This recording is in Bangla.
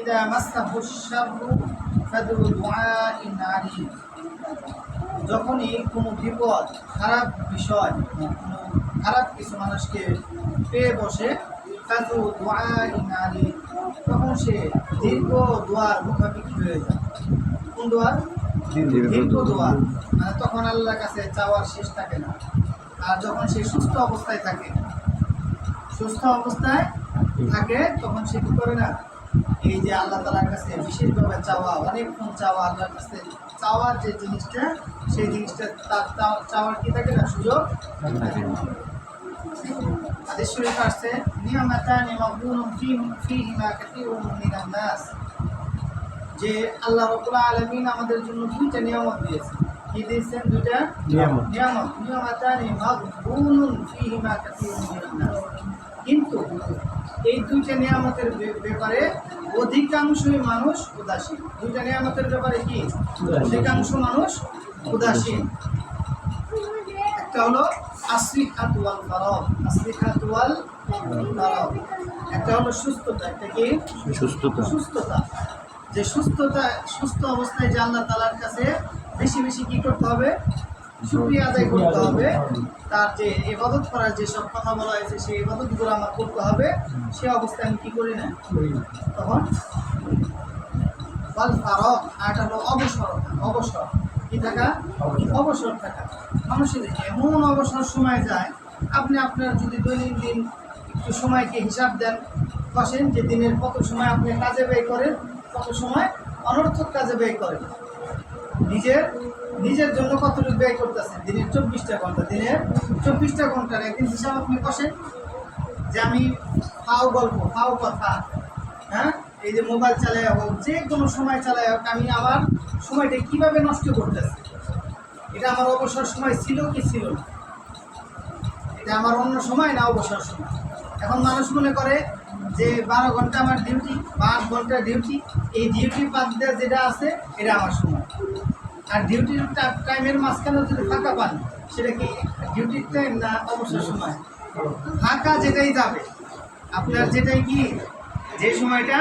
ইদা মাসসাহু শাররু ফাদু দুআইন আলিম, যখনই কোনো বিপদ, খারাপ বিষয়, কোনো খারাপ কিছু মানুষকে পেয়ে বসে, ফাদু দুআইন আলিম, তখন সে দীর্ঘ দোয়ার মুখাপেক্ষি হয়ে যায়। কোন দোয়ার? দীর্ঘ দোয়ার। মানে তখন আল্লাহর কাছে চাওয়ার শেষ থাকে না। আর যখন সে সুস্থ অবস্থায় থাকে, তখন সে কি করে না, এই যে আল্লাহ তাআলার কাছে বিশেষভাবে চাওয়া, অনেকক্ষণ চাওয়া, আল্লাহর কাছে চাওয়ার যে জিনিসটা, সেই জিনিসটা তার চাওয়ার কি থাকে না, সুযোগ থাকে না। হাদিস শরীফ আসছে, নিয়ামাতানি মাগবুনুন ফীহিমা কাসীরুন মিনান নাস, যে আল্লাহ রাব্বুল আলামিন আমাদের জন্য দুইটা নিয়ামত দিয়েছেন। কি দিয়েছেন? দুইটা নিয়ামত। নিয়ামাতানি মাগবুনুন ফীহিমা কাসীরুন মিনান নাস, কিন্তু এই দুইটা নিয়ামতের ব্যাপারে অধিকাংশই মানুষ উদাসীন। দুইটা নিয়ামতের ব্যাপারে কি অধিকাংশ মানুষ উদাসীন? একটা হলো আসলিহাতু ওয়াল ফারাগ, আসলিহাতু ওয়াল ফারাগ। একটা হলো সুস্থতা, একটা কি সুস্থতা। যে সুস্থ অবস্থায় যে আল্লাহ তাআলার কাছে বেশি বেশি কি করতে হবে? শুকরিয়া আদায় করতে হবে। তার যে ইবাদত করার যে সব কথা বলা হয়েছে, সেই ইবাদতগুলো আমার করতে হবে। সে অবস্থায় আমি কি করি না, তখন ওয়াল ফারাগ, আর হলো অবসর কি থাকা, অবসর থাকা। মানুষের এমন অবসর সময় যায়, আপনি আপনার যদি দৈনন্দিন একটু সময়কে হিসাব দেন, বসেন যে দিনের কত সময় আপনি কাজে ব্যয় করেন, কত সময় অনর্থক কাজে ব্যয় করেন, নিজের জন্য কতটুকু ব্যয় করতেছেন। দিনের 24টা ঘন্টা, দিনের 24টা ঘন্টার একদিন হিসাব আপনি বসেন যে আমি ফাও গল্প, ফাও কথা, হ্যাঁ, এই যে মোবাইল চালায় হোক, যে কোনো সময় চালায় হোক, আমি আমার সময়টা কিভাবে নষ্ট করতেছি। এটা আমার অবসর সময় ছিল কি ছিল না? এটা আমার অন্য সময় না অবসর সময়? এখন মানুষ মনে করে যে 12 ঘন্টা আমার ডিউটি বা 8 ঘন্টা ডিউটি, এই ডিউটির বাদ দিয়ে যেটা আছে এটা আমার সময়। আর ডিউটির টাইমের মাঝখানে যদি ফাঁকা পান, সেটা কি ডিউটির টাইম না অবসর সময়? ফাঁকা যেটাই যাবে আপনার, যেটাই কি, যে সময়টা